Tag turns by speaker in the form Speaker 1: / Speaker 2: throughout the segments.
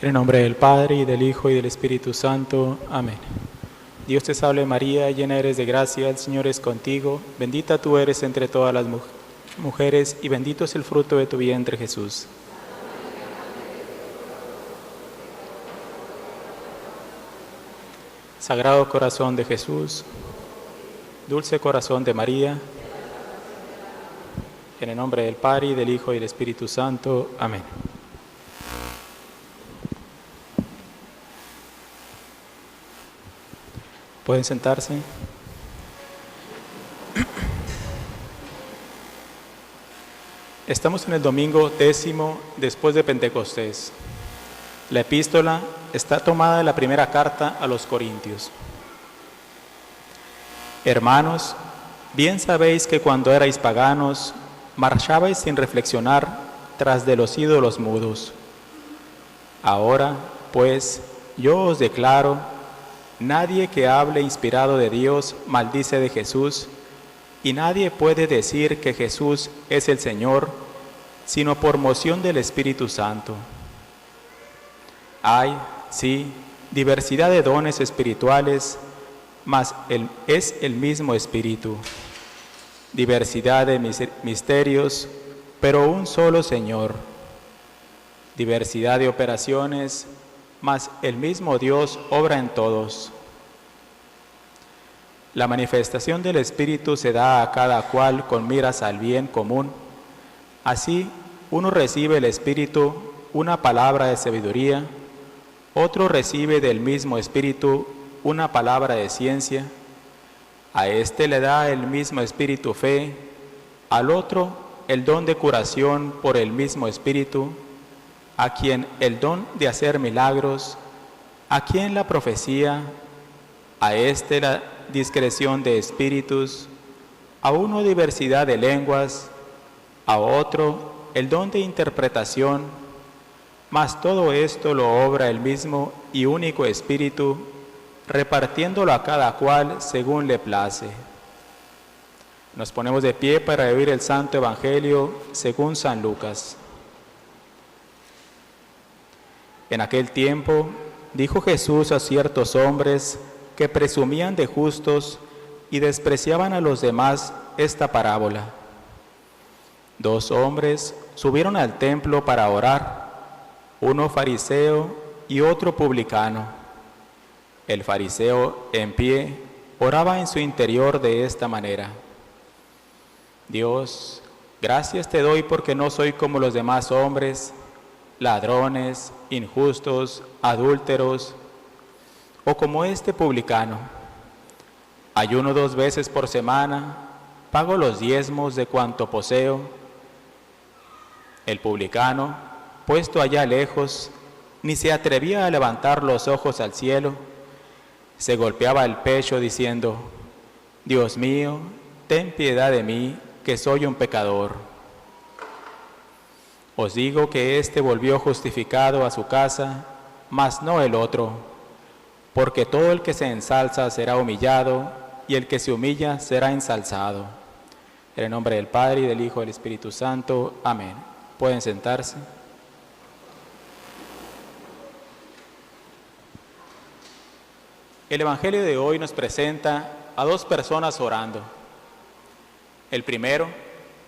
Speaker 1: En el nombre del Padre, y del Hijo, y del Espíritu Santo. Amén. Dios te salve María, llena eres de gracia, el Señor es contigo. Bendita tú eres entre todas las mujeres, y bendito es el fruto de tu vientre, Jesús. Sagrado corazón de Jesús, dulce corazón de María, en el nombre del Padre, y del Hijo, y del Espíritu Santo. Amén. ¿Pueden sentarse? Estamos en el domingo 10 después de Pentecostés. La epístola está tomada de la primera carta a los Corintios. Hermanos, bien sabéis que cuando erais paganos, marchabais sin reflexionar tras de los ídolos mudos. Ahora, pues, yo os declaro: nadie que hable inspirado de Dios maldice de Jesús, y nadie puede decir que Jesús es el Señor, sino por moción del Espíritu Santo. Hay, sí, diversidad de dones espirituales, mas es el mismo Espíritu. Diversidad de misterios, pero un solo Señor. Diversidad de operaciones, mas el mismo Dios obra en todos. La manifestación del Espíritu se da a cada cual con miras al bien común. Así, uno recibe el Espíritu una palabra de sabiduría, otro recibe del mismo Espíritu una palabra de ciencia, a este le da el mismo Espíritu fe, al otro el don de curación por el mismo Espíritu, a quien el don de hacer milagros, a quien la profecía, a este la discreción de espíritus, a uno diversidad de lenguas, a otro el don de interpretación, mas todo esto lo obra el mismo y único Espíritu, repartiéndolo a cada cual según le place. Nos ponemos de pie para oír el Santo Evangelio según San Lucas. En aquel tiempo dijo Jesús a ciertos hombres que presumían de justos y despreciaban a los demás esta parábola. 2 hombres subieron al templo para orar, uno fariseo y otro publicano. El fariseo, en pie, oraba en su interior de esta manera: Dios, gracias te doy porque no soy como los demás hombres, ladrones, injustos, adúlteros, o como este publicano. Ayuno 2 veces por semana, pago los diezmos de cuanto poseo. El publicano, puesto allá lejos, ni se atrevía a levantar los ojos al cielo, se golpeaba el pecho diciendo: Dios mío, ten piedad de mí, que soy un pecador. Os digo que éste volvió justificado a su casa, mas no el otro, porque todo el que se ensalza será humillado, y el que se humilla será ensalzado. En el nombre del Padre, y del Hijo, y del Espíritu Santo. Amén. Pueden sentarse. El Evangelio de hoy nos presenta a 2 personas orando. El primero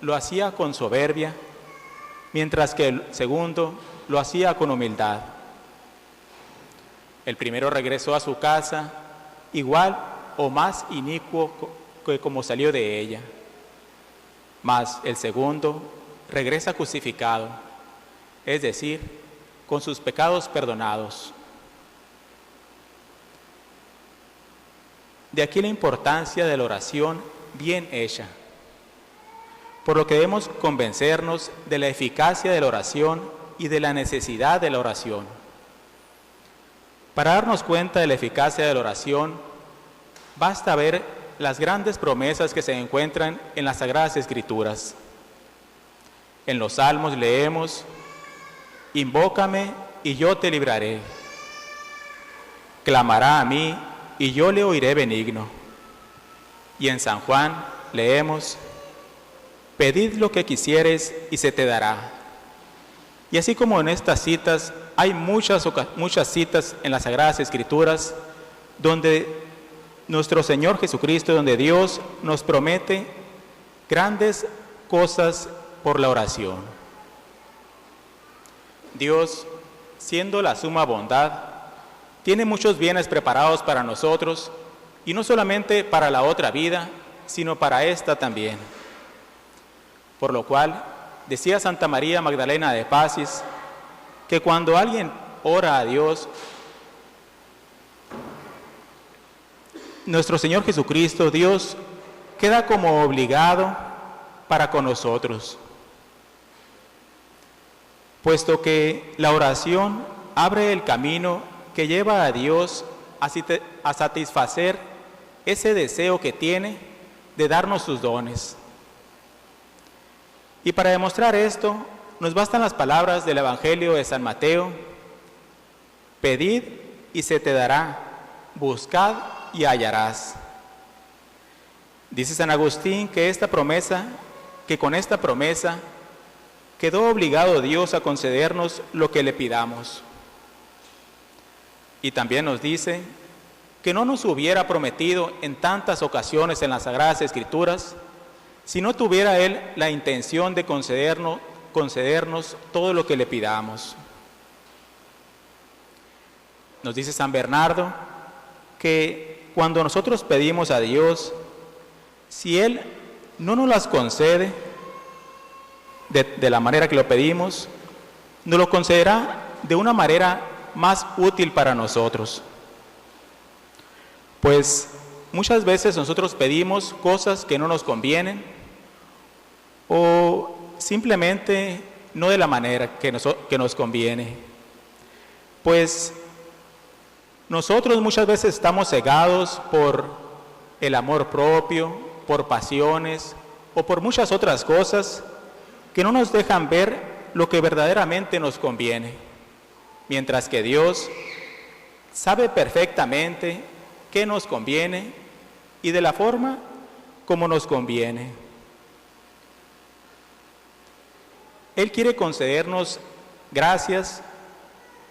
Speaker 1: lo hacía con soberbia, mientras que el segundo lo hacía con humildad. El primero regresó a su casa igual o más inicuo que como salió de ella, mas el segundo regresa crucificado, es decir, con sus pecados perdonados. De aquí la importancia de la oración bien hecha, por lo que debemos convencernos de la eficacia de la oración y de la necesidad de la oración. Para darnos cuenta de la eficacia de la oración, basta ver las grandes promesas que se encuentran en las Sagradas Escrituras. En los Salmos leemos: invócame y yo te libraré. Clamará a mí y yo le oiré benigno. Y en San Juan leemos: pedid lo que quisieres y se te dará. Y así como en estas citas, hay muchas citas en las Sagradas Escrituras donde nuestro Señor Jesucristo, donde Dios nos promete grandes cosas por la oración. Dios, siendo la suma bondad, tiene muchos bienes preparados para nosotros, y no solamente para la otra vida, sino para esta también. Por lo cual, decía Santa María Magdalena de Pacis, que cuando alguien ora a Dios, nuestro Señor Jesucristo, Dios, queda como obligado para con nosotros, puesto que la oración abre el camino que lleva a Dios a satisfacer ese deseo que tiene de darnos sus dones. Y para demostrar esto, nos bastan las palabras del Evangelio de San Mateo: pedid y se te dará, buscad y hallarás. Dice San Agustín que con esta promesa quedó obligado Dios a concedernos lo que le pidamos. Y también nos dice que no nos hubiera prometido en tantas ocasiones en las Sagradas Escrituras si no tuviera Él la intención de concedernos todo lo que le pidamos. Nos dice San Bernardo que cuando nosotros pedimos a Dios, si Él no nos las concede de la manera que lo pedimos, nos lo concederá de una manera más útil para nosotros. Pues muchas veces nosotros pedimos cosas que no nos convienen o simplemente no de la manera que nos conviene. Pues nosotros muchas veces estamos cegados por el amor propio, por pasiones o por muchas otras cosas que no nos dejan ver lo que verdaderamente nos conviene, mientras que Dios sabe perfectamente qué nos conviene y de la forma como nos conviene. Él quiere concedernos gracias,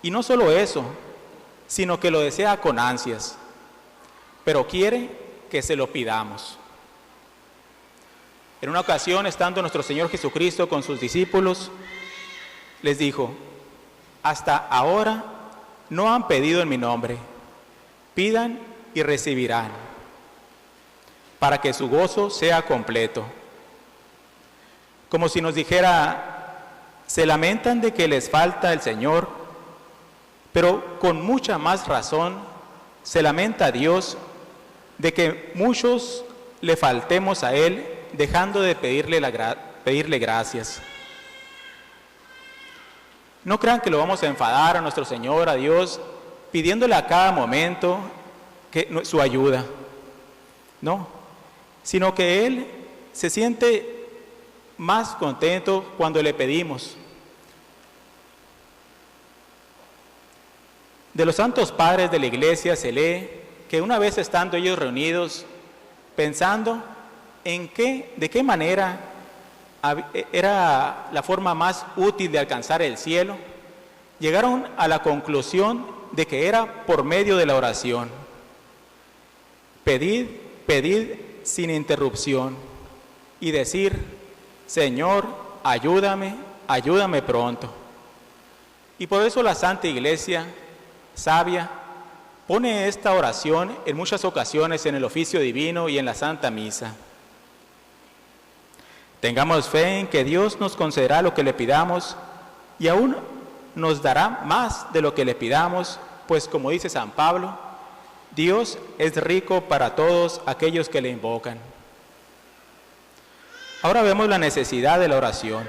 Speaker 1: y no solo eso, sino que lo desea con ansias, pero quiere que se lo pidamos. En una ocasión, estando nuestro Señor Jesucristo con sus discípulos, les dijo: hasta ahora no han pedido en mi nombre, pidan y recibirán, para que su gozo sea completo. Como si nos dijera: se lamentan de que les falta el Señor, pero con mucha más razón se lamenta Dios de que muchos le faltemos a Él, dejando de pedirle gracias. No crean que lo vamos a enfadar a nuestro Señor, a Dios, pidiéndole a cada momento su ayuda. No, sino que Él se siente más contento cuando le pedimos. De los santos padres de la Iglesia se lee que una vez estando ellos reunidos, pensando de qué manera era la forma más útil de alcanzar el cielo, llegaron a la conclusión de que era por medio de la oración. Pedid sin interrupción y decir: Señor, ayúdame pronto. Y por eso la Santa Iglesia sabia pone esta oración en muchas ocasiones en el oficio divino y en la Santa Misa. Tengamos fe en que Dios nos concederá lo que le pidamos y aún nos dará más de lo que le pidamos, pues como dice San Pablo, Dios es rico para todos aquellos que le invocan. Ahora vemos la necesidad de la oración.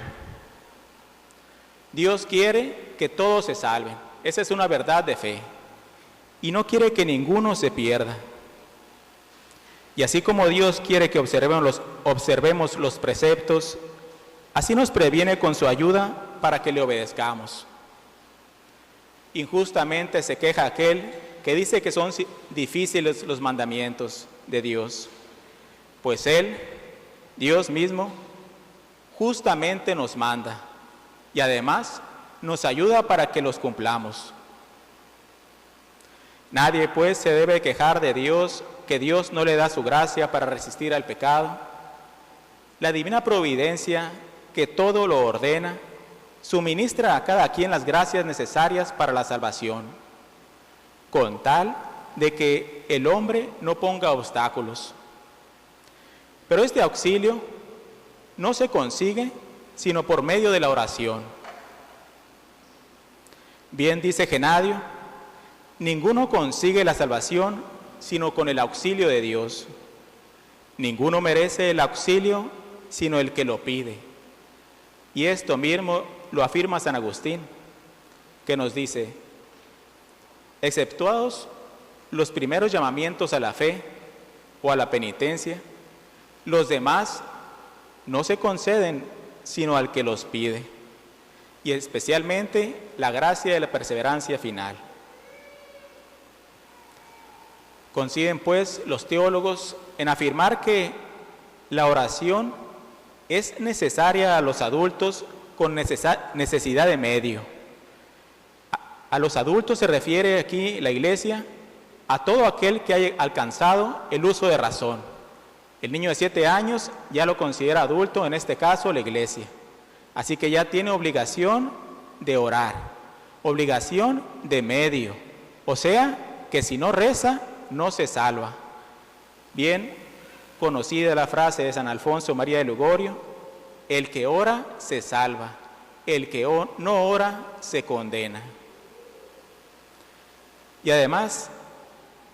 Speaker 1: Dios quiere que todos se salven, esa es una verdad de fe, y no quiere que ninguno se pierda. Y así como Dios quiere que observemos los preceptos, así nos previene con su ayuda para que le obedezcamos. Injustamente se queja aquel que dice que son difíciles los mandamientos de Dios, pues Él, Dios mismo, justamente nos manda y además nos ayuda para que los cumplamos. Nadie pues se debe quejar de Dios, que Dios no le da su gracia para resistir al pecado. La divina providencia, que todo lo ordena, suministra a cada quien las gracias necesarias para la salvación, con tal de que el hombre no ponga obstáculos. Pero este auxilio no se consigue sino por medio de la oración. Bien dice Genadio, ninguno consigue la salvación sino con el auxilio de Dios. Ninguno merece el auxilio sino el que lo pide. Y esto mismo lo afirma San Agustín, que nos dice: exceptuados los primeros llamamientos a la fe o a la penitencia, los demás no se conceden sino al que los pide, y especialmente la gracia de la perseverancia final. Coinciden pues los teólogos en afirmar que la oración es necesaria a los adultos con necesidad de medio. A los adultos se refiere aquí la Iglesia a todo aquel que haya alcanzado el uso de razón. El niño de 7 años ya lo considera adulto, en este caso la Iglesia. Así que ya tiene obligación de orar, obligación de medio. O sea, que si no reza, no se salva. Bien conocida la frase de San Alfonso María de Ligorio: el que ora se salva, el que no ora se condena. Y además,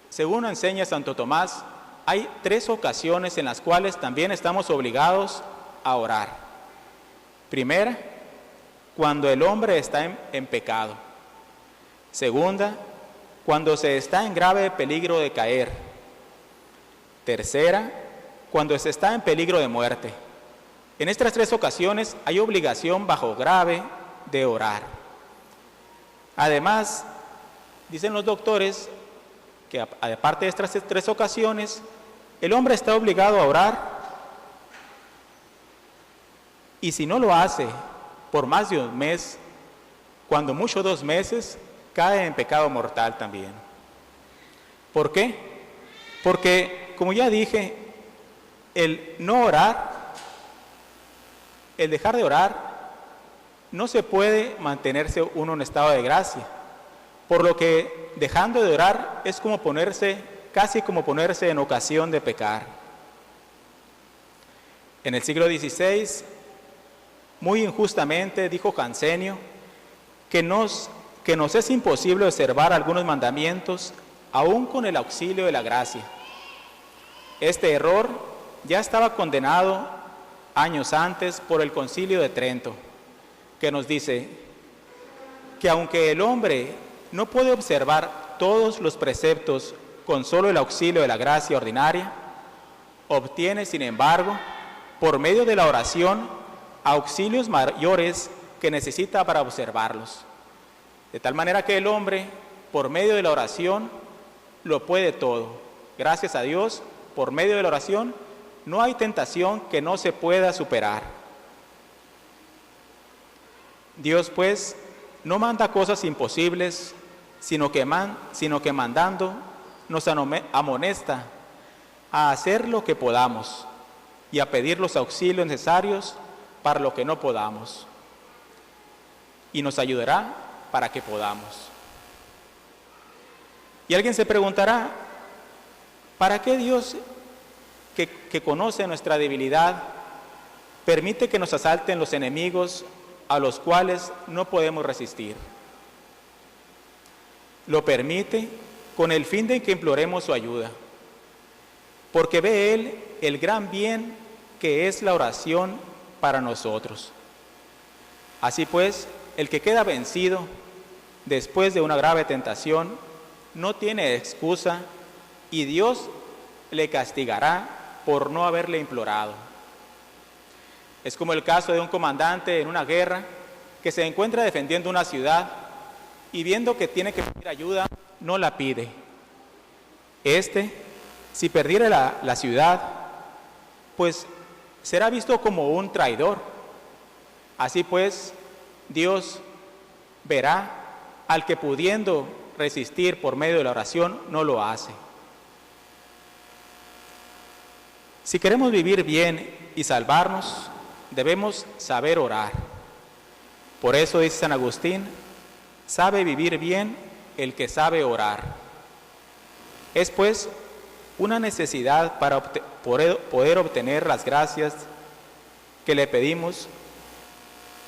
Speaker 1: según enseña Santo Tomás, hay 3 ocasiones en las cuales también estamos obligados a orar. Primera, cuando el hombre está en pecado. Segunda, cuando se está en grave peligro de caer. Tercera, cuando se está en peligro de muerte. En estas 3 ocasiones hay obligación bajo grave de orar. Además, dicen los doctores que aparte de estas 3 ocasiones, el hombre está obligado a orar, y si no lo hace por más de un mes, cuando mucho 2 meses, cae en pecado mortal también. ¿Por qué? Porque, como ya dije, el no orar, el dejar de orar, no se puede mantenerse uno en estado de gracia. Por lo que dejando de orar es como casi como ponerse en ocasión de pecar. En el siglo XVI, muy injustamente dijo Jansenio que nos es imposible observar algunos mandamientos aún con el auxilio de la gracia. Este error ya estaba condenado años antes por el Concilio de Trento, que nos dice que aunque el hombre no puede observar todos los preceptos con solo el auxilio de la gracia ordinaria, obtiene, sin embargo, por medio de la oración, auxilios mayores que necesita para observarlos. De tal manera que el hombre, por medio de la oración, lo puede todo. Gracias a Dios, por medio de la oración, no hay tentación que no se pueda superar. Dios, pues, no manda cosas imposibles, sino que mandando nos amonesta a hacer lo que podamos y a pedir los auxilios necesarios para lo que no podamos. Y nos ayudará para que podamos. Y alguien se preguntará, ¿para qué Dios, que conoce nuestra debilidad, permite que nos asalten los enemigos a los cuales no podemos resistir? Lo permite con el fin de que imploremos su ayuda, porque ve Él el gran bien que es la oración para nosotros. Así pues, el que queda vencido después de una grave tentación no tiene excusa, y Dios le castigará por no haberle implorado. Es como el caso de un comandante en una guerra que se encuentra defendiendo una ciudad y viendo que tiene que pedir ayuda, no la pide. Si perdiera la ciudad, pues será visto como un traidor. Así pues, Dios, verá al que pudiendo resistir por medio de la oración no lo hace. Si queremos vivir bien y salvarnos, debemos saber orar. Por eso dice San Agustín, sabe vivir bien el que sabe orar. Es pues una necesidad para poder obtener las gracias que le pedimos,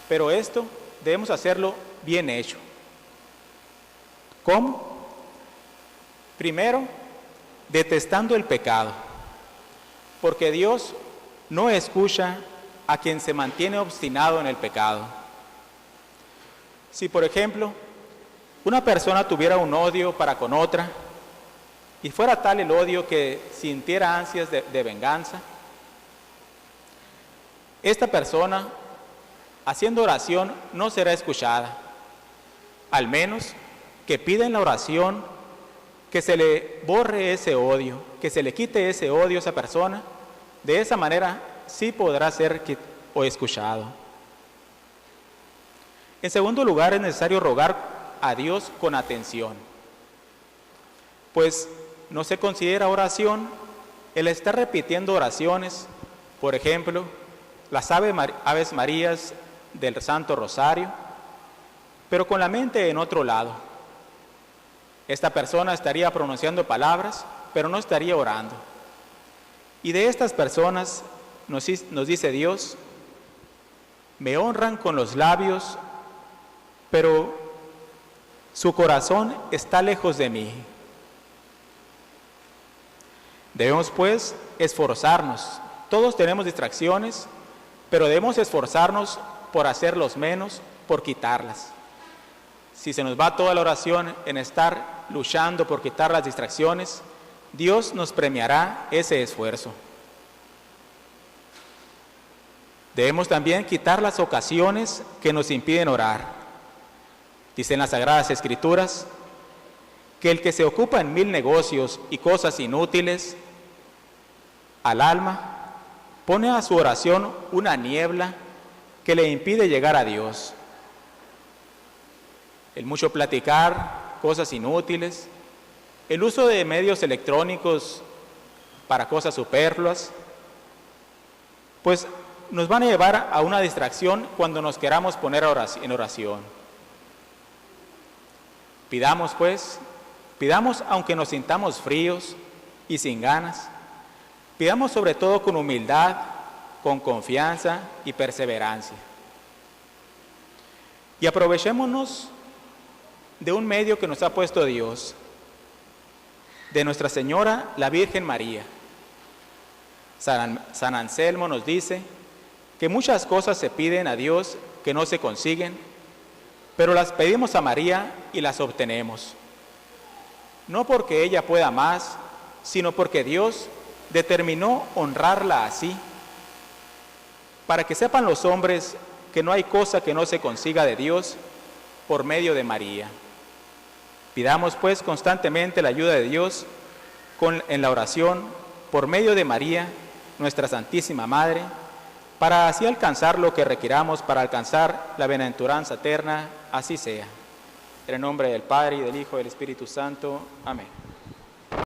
Speaker 1: pero esto debemos hacerlo bien hecho. ¿Cómo? Primero, detestando el pecado, porque Dios no escucha a quien se mantiene obstinado en el pecado. Si, por ejemplo, una persona tuviera un odio para con otra, y fuera tal el odio que sintiera ansias de venganza, esta persona, haciendo oración, no será escuchada, al menos que pida en la oración que se le borre ese odio, que se le quite ese odio a esa persona. De esa manera sí podrá ser escuchado. En segundo lugar, es necesario rogar a Dios con atención, pues no se considera oración el estar repitiendo oraciones, por ejemplo, las Aves Marías del Santo Rosario, pero con la mente en otro lado. Esta persona estaría pronunciando palabras, pero no estaría orando. Y de estas personas nos dice Dios, me honran con los labios, pero su corazón está lejos de mí. Debemos pues esforzarnos. Todos tenemos distracciones, pero debemos esforzarnos por hacerlos menos, por quitarlas. Si se nos va toda la oración en estar luchando por quitar las distracciones, Dios nos premiará ese esfuerzo. Debemos también quitar las ocasiones que nos impiden orar. Dicen las Sagradas Escrituras que el que se ocupa en 1000 negocios y cosas inútiles al alma, pone a su oración una niebla que le impide llegar a Dios. El mucho platicar, cosas inútiles, el uso de medios electrónicos para cosas superfluas, pues nos van a llevar a una distracción cuando nos queramos poner en oración. Pidamos pues, pidamos aunque nos sintamos fríos y sin ganas, pidamos sobre todo con humildad, con confianza y perseverancia. Y aprovechémonos de un medio que nos ha puesto Dios, de Nuestra Señora, la Virgen María. San Anselmo nos dice que muchas cosas se piden a Dios que no se consiguen, pero las pedimos a María y las obtenemos. No porque ella pueda más, sino porque Dios determinó honrarla así, para que sepan los hombres que no hay cosa que no se consiga de Dios por medio de María. Pidamos pues constantemente la ayuda de Dios en la oración por medio de María, nuestra Santísima Madre, para así alcanzar lo que requiramos para alcanzar la bienaventuranza eterna, así sea. En el nombre del Padre, y del Hijo, y del Espíritu Santo. Amén.